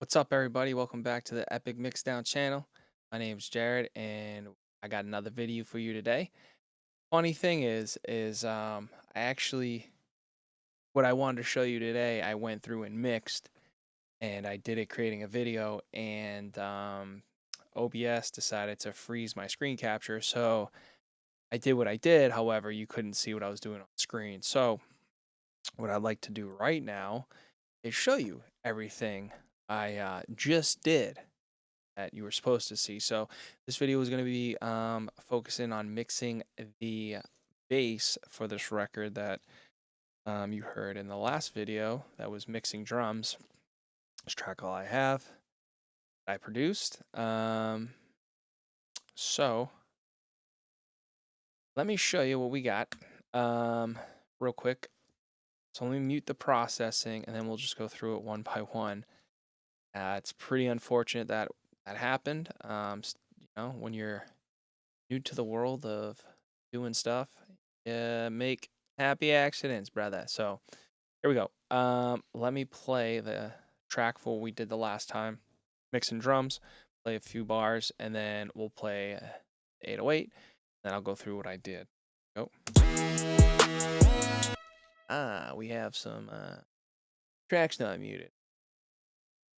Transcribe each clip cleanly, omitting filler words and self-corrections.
What's up, everybody? Welcome back to the Epic Mixdown channel. My name's Jared, and I got another video for you today. Funny thing is I actually what I wanted to show you today, I went through and mixed, and I did it creating a video, and OBS decided to freeze my screen capture, so I did what I did. However, you couldn't see what I was doing on screen. So what I'd like to do right now is show you everything I just did that you were supposed to see. So this video is going to be focusing on mixing the bass for this record that you heard in the last video that was mixing drums. This track all I have I produced. So let me show you what we got real quick. So let me mute the processing and then we'll just go through it one by one. It's pretty unfortunate that that happened. When you're new to the world of doing stuff, make happy accidents, brother. So here we go. Let me play the track for what we did the last time, mixing drums, play a few bars, and then we'll play 808. Then I'll go through what I did. Go. We have some tracks not muted.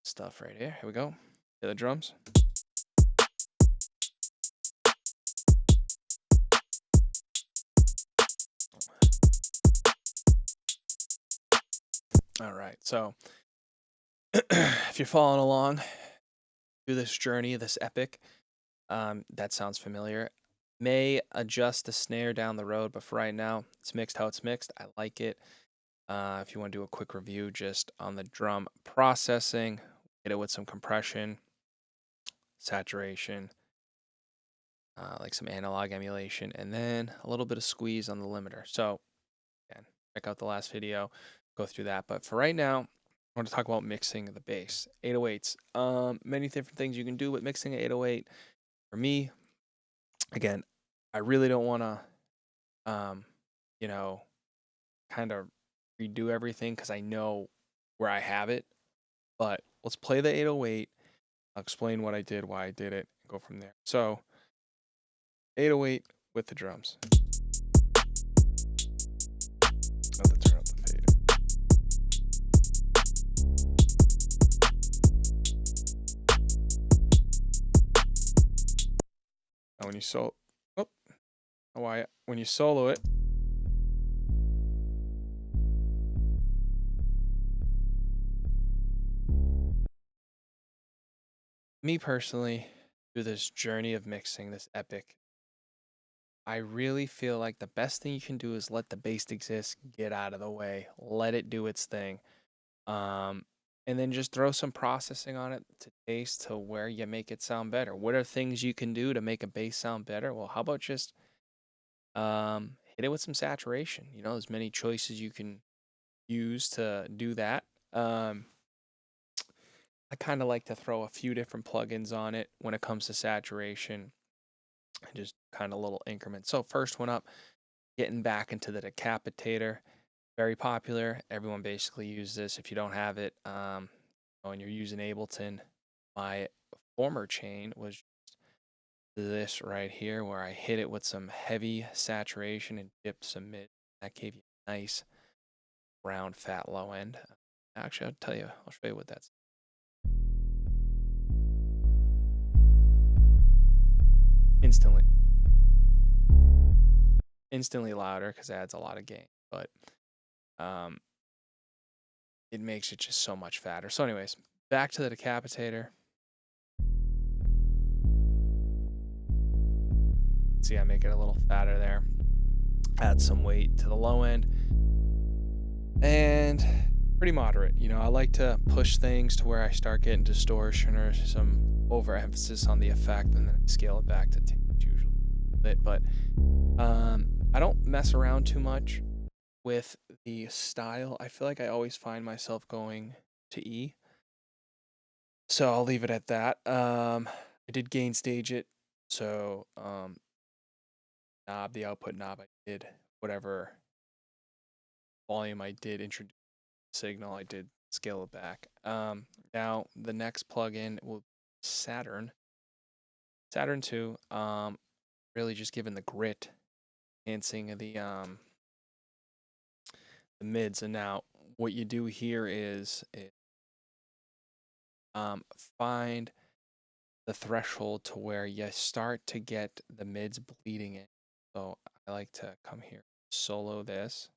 Stuff right here. Here we go. To the drums. All right. So if you're following along through this journey, this epic, that sounds familiar. May adjust the snare down the road, but for right now, it's mixed how it's mixed. I like it. If you want to do a quick review just on the drum processing, hit it with some compression, saturation, like some analog emulation, and then a little bit of squeeze on the limiter. So, again, check out the last video, go through that. But for right now, I want to talk about mixing the bass. 808s. Many different things you can do with mixing an 808. For me, again, I really don't want to, you know, kind of redo everything because I know where I have it. But let's play the 808. I'll explain what I did, why I did it, and go from there. So, 808 with the drums. I'll have to turn up the fader. Now, when you when you solo it, me personally, through this journey of mixing this epic, I really feel like the best thing you can do is let the bass exist, get out of the way, let it do its thing. Um, and then just throw some processing on it to taste to where you make it sound better. What are things you can do to make a bass sound better? Well, how about just hit it with some saturation? You know, there's many choices you can use to do that. I kind of like to throw a few different plugins on it when it comes to saturation and just kind of little increments. So first one up, getting back into the decapitator. Very popular. Everyone basically uses this. If you don't have it, and you're using Ableton, my former chain was this right here, where I hit it with some heavy saturation and dipped some mid. That gave you a nice round, fat low end. Actually, I'll tell you. I'll show you what that's. Instantly, instantly louder because it adds a lot of gain, but um, it makes it just so much fatter. So, anyways, back to the decapitator. See, I make it a little fatter there. Add some weight to the low end. And pretty moderate. You know, I like to push things to where I start getting distortion or some overemphasis on the effect, and then I scale it back to usually a bit. But I don't mess around too much with the style. I feel like I always find myself going to E. So I'll leave it at that. I did gain stage it. So the output knob, I did whatever volume I did introduce signal, I did scale it back. Now the next plugin will be Saturn. Saturn 2, really just giving the grit, enhancing the mids. And now what you do here is find the threshold to where you start to get the mids bleeding in. So I like to come here, solo this.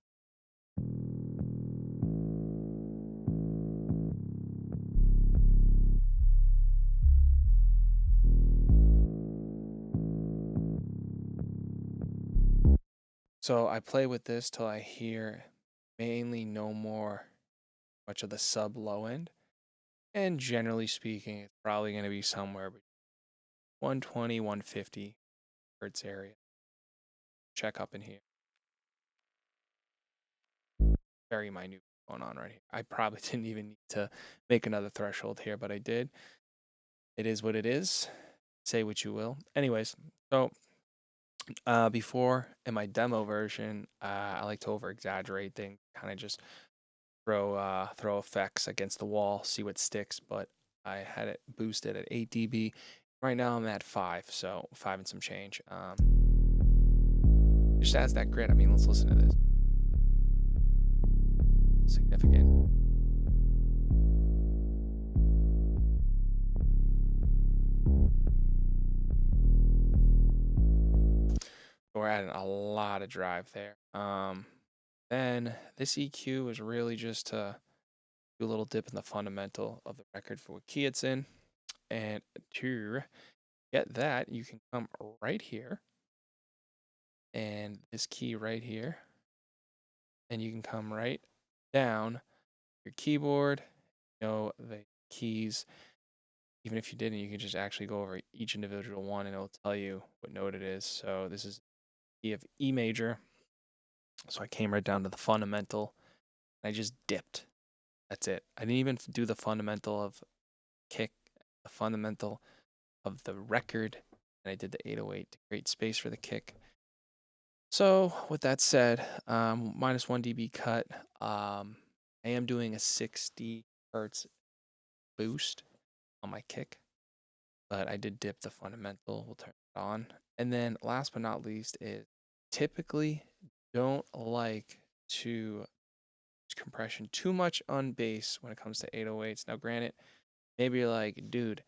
So I play with this till I hear mainly no more much of the sub low end. And generally speaking, it's probably going to be somewhere between 120, 150 hertz area. Check up in here. Very minute going on right here. I probably didn't even need to make another threshold here, but I did. It is what it is. Say what you will. Anyways, so before in my demo version, I like to over exaggerate things, kind of just throw effects against the wall, see what sticks. But I had it boosted at 8 dB. Right now I'm at 5, so 5 and some change. Just adds that grit. I mean, let's listen to this. Significant. We're adding a lot of drive there. Then this EQ is really just to do a little dip in the fundamental of the record for what key it's in. And to get that, you can come right here and this key right here. And you can come right down your keyboard, the keys. Even if you didn't, you can just actually go over each individual one and it'll tell you what note it is. So this is key of E major. So I came right down to the fundamental and I just dipped. That's it. I didn't even do the fundamental of kick, the fundamental of the record, and I did the 808 to create space for the kick. So with that said, minus 1 dB cut. I am doing a 60 hertz boost on my kick, but I did dip the fundamental. We'll turn it on. And then last but not least is typically don't like to use compression too much on bass when it comes to 808s. Now granted, maybe you're like, dude,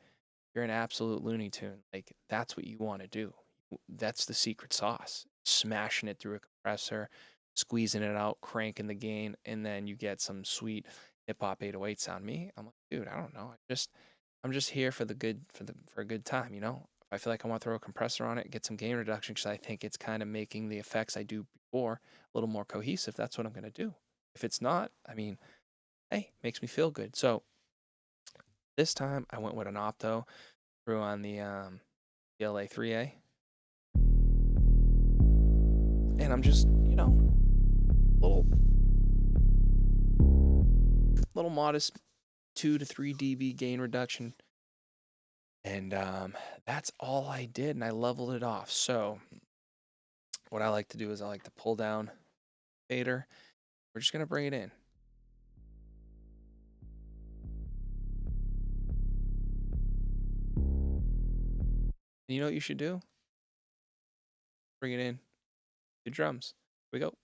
you're an absolute Looney Tune. Like, that's what you want to do. That's the secret sauce. Smashing it through a compressor, squeezing it out, cranking the gain, and then you get some sweet hip hop 808 sound. Me, I'm like, dude, I don't know. I'm just here for for a good time, you know? If I feel like I want to throw a compressor on it, get some gain reduction because I think it's kind of making the effects I do before a little more cohesive, that's what I'm gonna do. If it's not, I mean, hey, makes me feel good. So this time I went with an opto, threw on the PLA 3A. And I'm just, little little modest 2 to 3 dB gain reduction. And that's all I did, and I leveled it off. So what I like to do is I like to pull down fader. We're just gonna bring it in. And you know what you should do? Bring it in the drums. Here we go.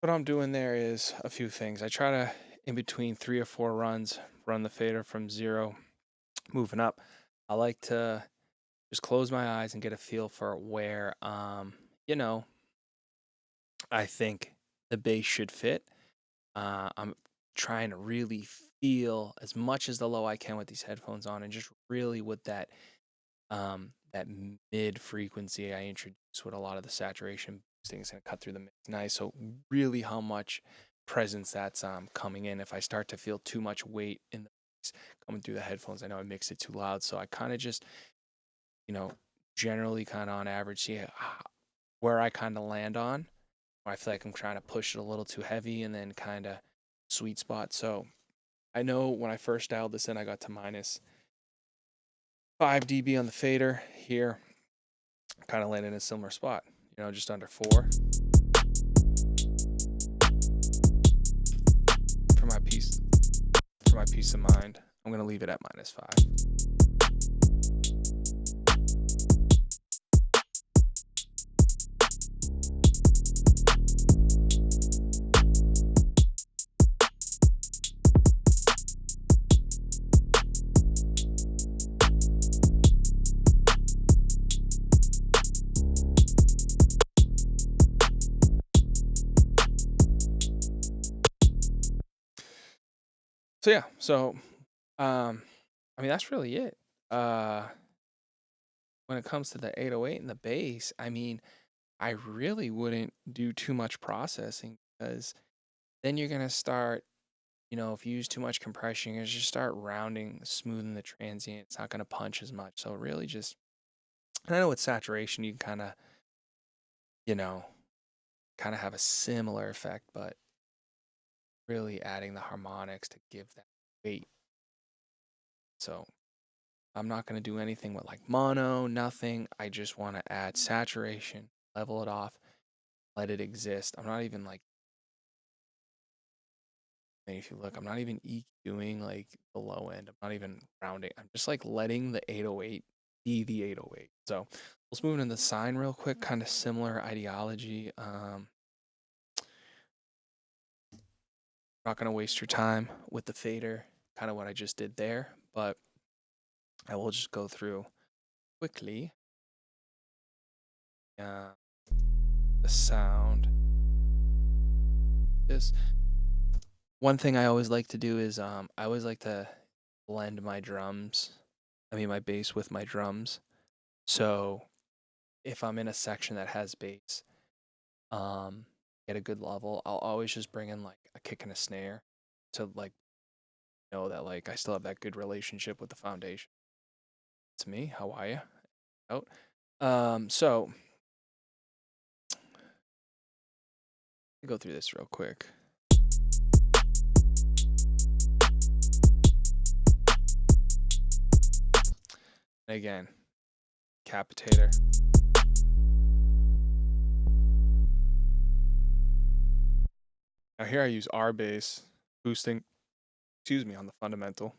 What I'm doing there is a few things. I try to, in between 3 or 4 runs, run the fader from zero, moving up. I like to just close my eyes and get a feel for where, you know, I think the bass should fit. I'm trying to really feel as much as the low I can with these headphones on, and just really with that mid frequency I introduce with a lot of the saturation boosting is going to cut through the mix nice. So really, how much presence that's coming in. If I start to feel too much weight in the mix coming through the headphones, I know I mix it too loud. So I kind of just, you know, generally kind of on average see where I kind of land on. Where I feel like I'm trying to push it a little too heavy, and then kind of sweet spot. So I know when I first dialed this in, I got to minus 5 dB on the fader. Here kind of landed in a similar spot, just under 4. For my peace of mind, I'm going to leave it at minus 5. So yeah, I mean, that's really it. When it comes to the 808 and the bass, I mean, I really wouldn't do too much processing, because then you're gonna start, if you use too much compression, you're gonna just start rounding, smoothing the transient. It's not gonna punch as much. So really just, and I know with saturation you can you know, kind of have a similar effect, but really adding the harmonics to give that weight. So I'm not going to do anything with like mono, nothing. I just want to add saturation, level it off, let it exist. I'm not even like, if you look, I'm not even EQing like the low end. I'm not even rounding. I'm just like letting the 808 be the 808. So let's move into the sine real quick. Kind of similar ideology. Not going to waste your time with the fader, kind of what I just did there, but I will just go through quickly the sound. This one thing I always like to do is I always like to blend my my bass with my drums. So if I'm in a section that has bass, get a good level, I'll always just bring in like a kick and a snare to like know that like I still have that good relationship with the foundation. It's me. How are you? Out. So go through this real quick. Again, capitator. Now here I use R bass boosting, on the fundamental.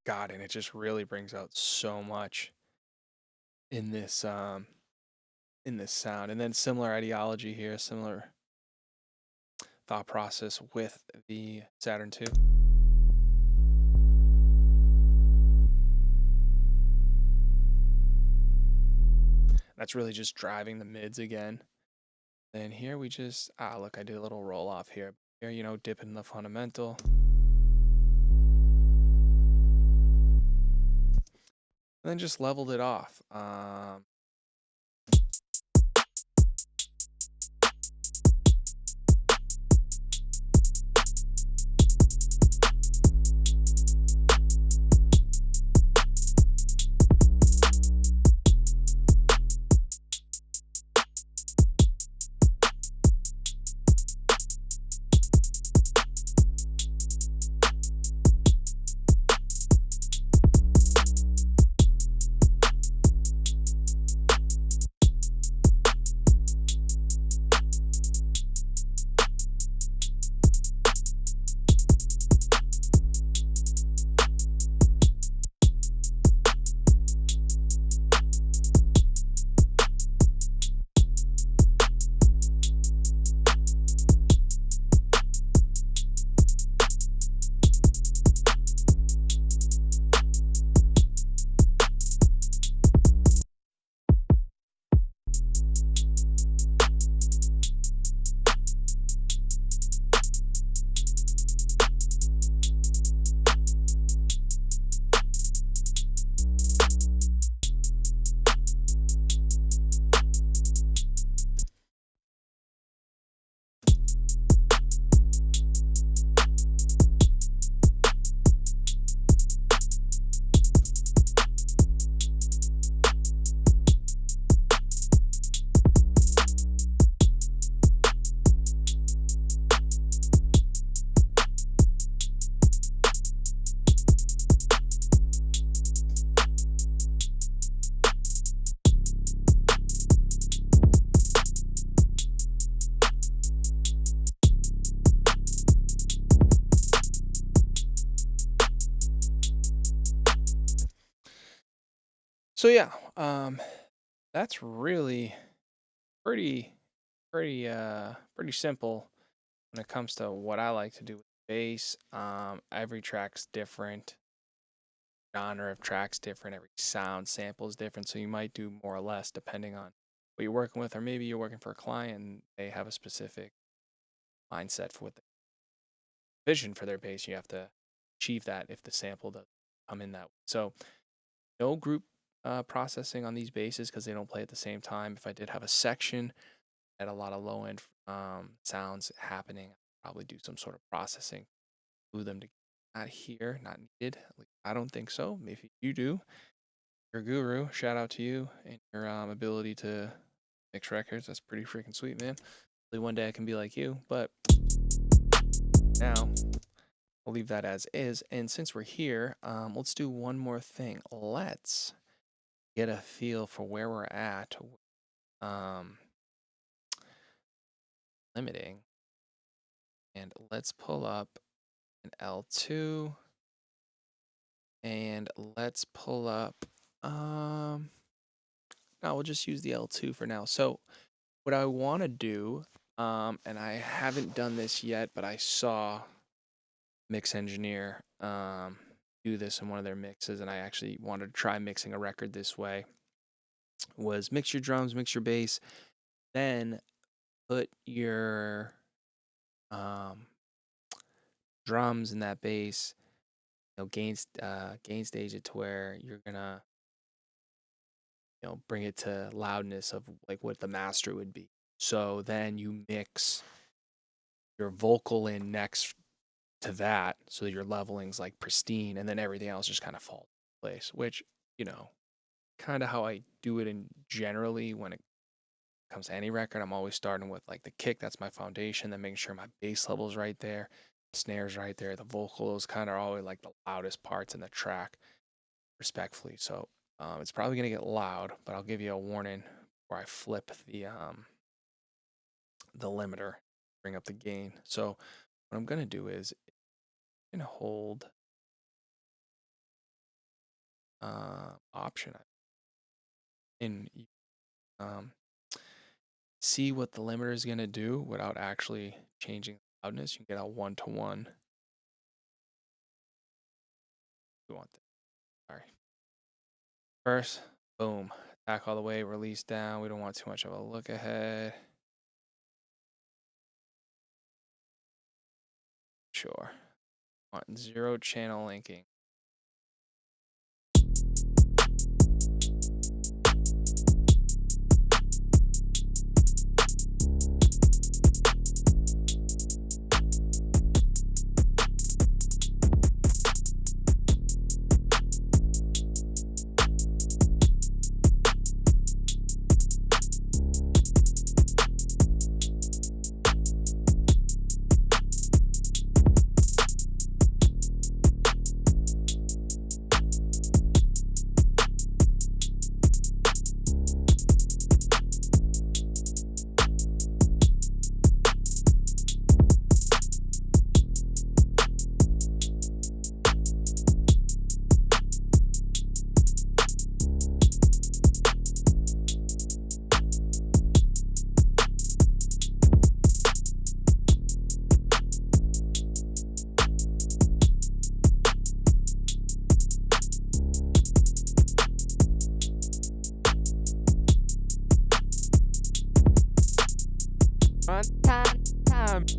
God, and it just really brings out so much in this sound. And then similar ideology here, similar thought process with the Saturn II. That's really just driving the mids again. Then here we just, look, I did a little roll off here. Here, dipping the fundamental. And then just leveled it off. So yeah, that's really pretty pretty simple when it comes to what I like to do with bass. Every track's different, genre of tracks different, every sound sample is different, so you might do more or less depending on what you're working with, or maybe you're working for a client and they have a specific mindset for what the vision for their bass. You have to achieve that if the sample does come in that way. So no group processing on these basses because they don't play at the same time. If I did have a section at a lot of low end sounds happening, I'd probably do some sort of processing, glue them together. Not here, not needed. At least I don't think so. Maybe you do. You're a guru. Shout out to you and your ability to mix records. That's pretty freaking sweet, man. Hopefully one day I can be like you. But now I'll leave that as is. And since we're here, let's do one more thing. Let's get a feel for where we're at. Um, Limiting, and let's pull up an L2, and let's pull up no, we'll just use the L2 for now. So what I want to do, and I haven't done this yet, but I saw Mix Engineer do this in one of their mixes, and I actually wanted to try mixing a record this way, was mix your drums, mix your bass, then put your um, drums in that bass, gain stage it to where you're gonna, bring it to loudness of like what the master would be. So then you mix your vocal in next to that, so your leveling's like pristine, and then everything else just kind of falls in place. Which, you know, kind of how I do it in generally when it comes to any record. I'm always starting with like the kick, that's my foundation, then making sure my bass level's right there, snares right there, the vocals kind of always like the loudest parts in the track, respectfully. So it's probably gonna get loud, but I'll give you a warning before I flip the limiter, bring up the gain. So what I'm gonna do is I'm gonna hold option and um, see what the limiter is gonna do without actually changing the loudness. You can get a 1-to-1. We want that. Sorry. First, boom, attack all the way, release down. We don't want too much of a look ahead. Sure. Want 0 channel linking.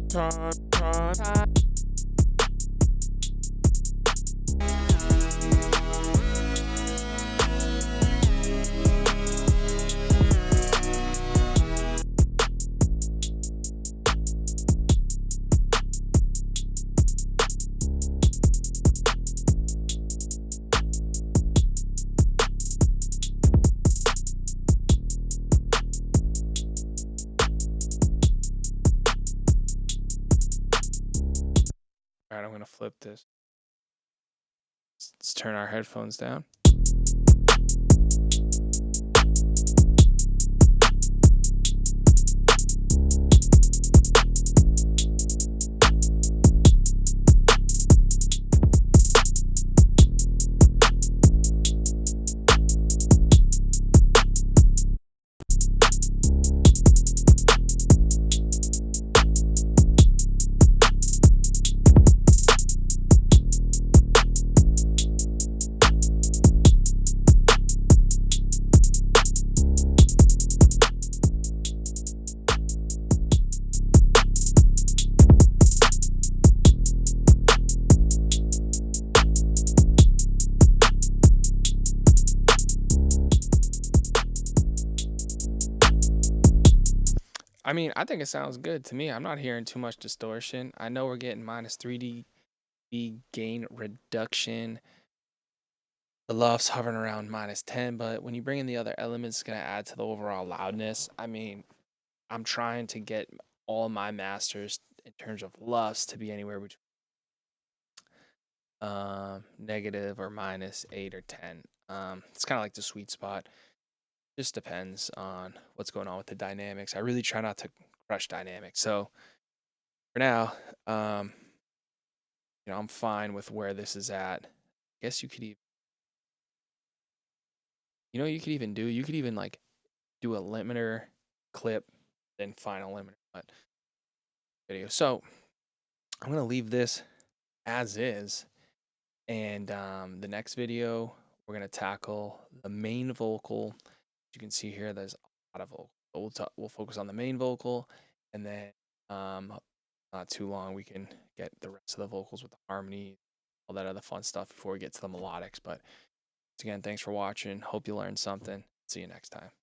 Time. All right, I'm gonna flip this. Let's turn our headphones down. I mean, I think it sounds good to me. I'm not hearing too much distortion. I know we're getting minus 3 dB gain reduction. The LUFS hovering around minus 10, but when you bring in the other elements, it's going to add to the overall loudness. I mean, I'm trying to get all my masters in terms of LUFS to be anywhere between negative or minus 8 or 10. It's kind of like the sweet spot. Just depends on what's going on with the dynamics. I really try not to crush dynamics. So for now, um, I'm fine with where this is at. I guess you could even, you could even like do a limiter clip, then final limiter but video. So I'm gonna leave this as is, and the next video we're gonna tackle the main vocal. As you can see here, there's a lot of vocal. But we'll focus on the main vocal, and then not too long we can get the rest of the vocals with the harmony, all that other fun stuff before we get to the melodics. But once again, thanks for watching. Hope you learned something. See you next time.